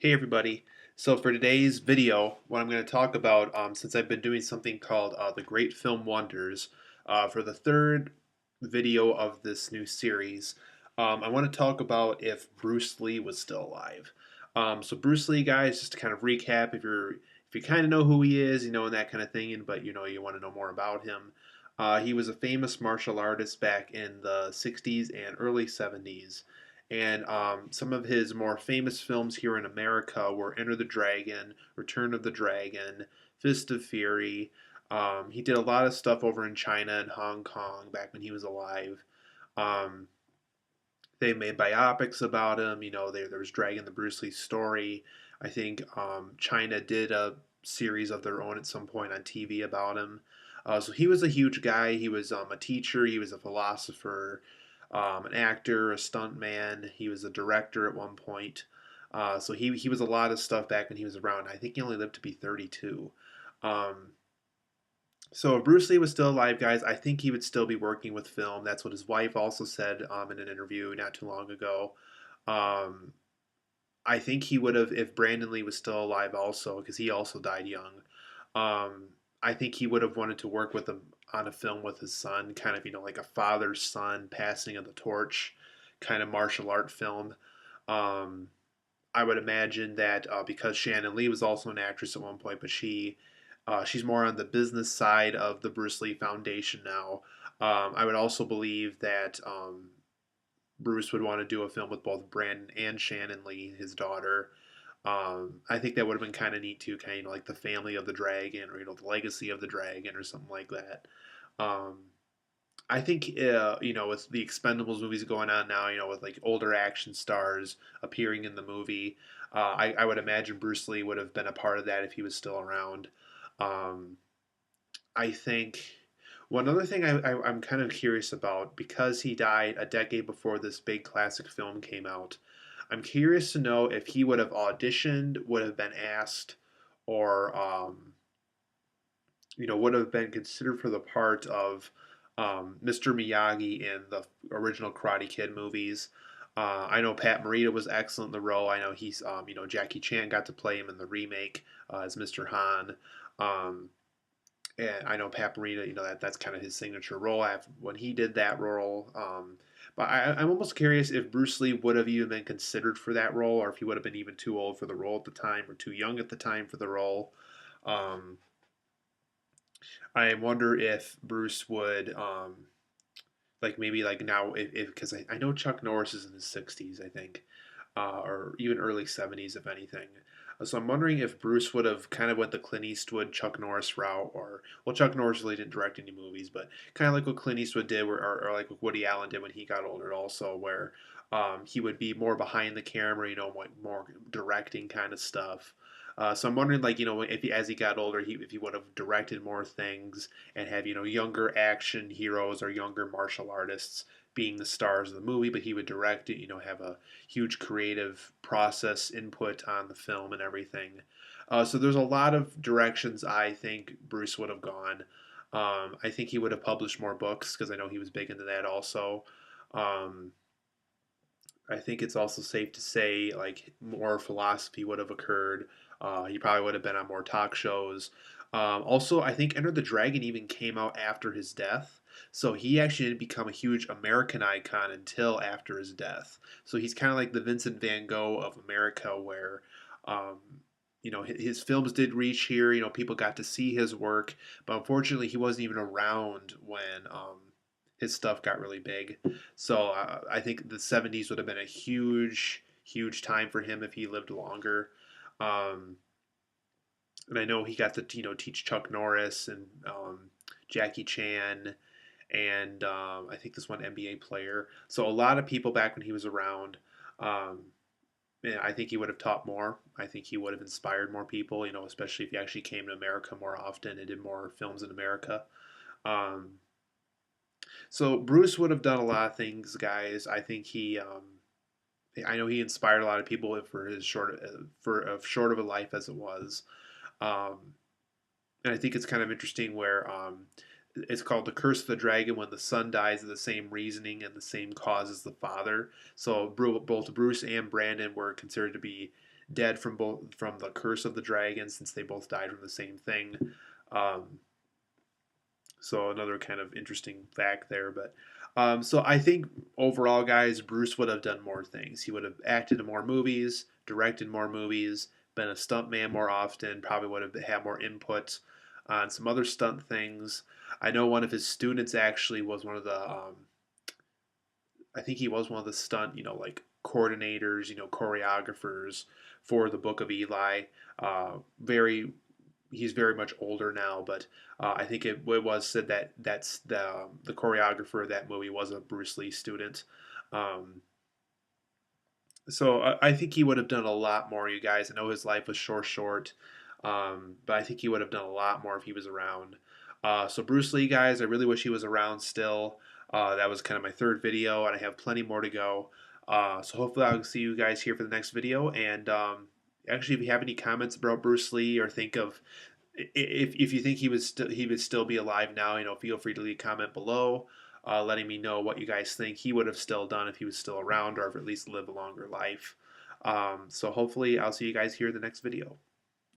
Hey everybody. So for today's video, what I'm going to talk about, since I've been doing something called The Great Film Wonders, for the third video of this new series, I want to talk about if Bruce Lee was still alive. So Bruce Lee, guys, just to kind of recap, if you kind of know who he is, and that kind of thing, but you want to know more about him. He was a famous martial artist back in the 60s and early 70s. And some of his more famous films here in America were Enter the Dragon, Return of the Dragon, Fist of Fury. He did a lot of stuff over in China and Hong Kong back when he was alive. Um, they made biopics about him. There was Dragon the Bruce Lee story. I think China did a series of their own at some point on TV about him. So he was a huge guy. He was a teacher. He was a philosopher, an actor, a stuntman. He was a director at one point. So he was a lot of stuff back when he was around. I think he only lived to be 32. Um, so if Bruce Lee was still alive, guys, I think he would still be working with film. That's what his wife also said in an interview not too long ago. Um, I think he would have if Brandon Lee was still alive also, because he also died young. Um, I think he would have wanted to work with him on a film with his son, kind of like a father son passing of the torch, kind of martial art film. Um, I would imagine that because Shannon Lee was also an actress at one point, but she's more on the business side of the Bruce Lee Foundation now. I would also believe that Bruce would want to do a film with both Brandon and Shannon Lee, his daughter. I think that would have been kind of neat too, kind of like the family of the dragon, or the legacy of the dragon, or something like that. Um, I think with the Expendables movies going on now, with like older action stars appearing in the movie, I would imagine Bruce Lee would have been a part of that if he was still around. Um, I think one other thing I'm kind of curious about, because he died a decade before this big classic film came out. I'm curious to know if he would have auditioned, would have been asked, or would have been considered for the part of Mr. Miyagi in the original Karate Kid movies. I know Pat Morita was excellent in the role. I know Jackie Chan got to play him in the remake as Mr. Han. Um, and I know Pat Morita, that's kind of his signature role when he did that role. But I'm almost curious if Bruce Lee would have even been considered for that role, or if he would have been even too old for the role at the time, or too young at the time for the role. Um, I wonder if Bruce would like maybe like now if because I know Chuck Norris is in his 60s, I think, or even early 70s if anything. So I'm wondering if Bruce would have kind of went the Clint Eastwood Chuck Norris route, or well, Chuck Norris really didn't direct any movies, but kind of like what Clint Eastwood did, or like what Woody Allen did when he got older, also where he would be more behind the camera, more directing kind of stuff. So I'm wondering, like, if as he got older, if he would have directed more things and have younger action heroes or younger martial artists being the stars of the movie, but he would direct it, have a huge creative process input on the film and everything. So there's a lot of directions I think Bruce would have gone. I think he would have published more books because I know he was big into that also. Um, I think it's also safe to say like more philosophy would have occurred. He probably would have been on more talk shows. Also, I think Enter the Dragon even came out after his death. So he actually didn't become a huge American icon until after his death. So he's kind of like the Vincent Van Gogh of America, where, um, his films did reach here. People got to see his work, but unfortunately, he wasn't even around when his stuff got really big. So I think the 70s would have been a huge, huge time for him if he lived longer. Um, and I know he got to teach Chuck Norris and Jackie Chan and I think this one NBA player. So a lot of people back when he was around. Um, and I think he would have taught more. I think he would have inspired more people. Especially if he actually came to America more often and did more films in America. Um, so Bruce would have done a lot of things, guys. I think I know he inspired a lot of people for his short of a life as it was. Um, and I think it's kind of interesting where it's called the Curse of the Dragon when the son dies of the same reasoning and the same cause as the father. So both Bruce and Brandon were considered to be dead from the curse of the dragon, since they both died from the same thing. Um, so another kind of interesting fact there. But so I think overall, guys, Bruce would have done more things. He would have acted in more movies, directed more movies, been a stuntman more often. Probably would have had more input on some other stunt things. I know one of his students actually was one of the. I think he was one of the stunt, like coordinators, choreographers for the Book of Eli. Very he's very much older now, but I think it was said that that's the choreographer of that movie was a Bruce Lee student. Um, so I think he would have done a lot more, you guys. I know his life was short, but I think he would have done a lot more if he was around. So Bruce Lee, guys, I really wish he was around still. That was kind of my third video, and I have plenty more to go. So hopefully I'll see you guys here for the next video. And actually, if you have any comments about Bruce Lee or think of if you think he would still be alive now, feel free to leave a comment below, letting me know what you guys think he would have still done if he was still around, or if at least lived a longer life. So hopefully I'll see you guys here in the next video.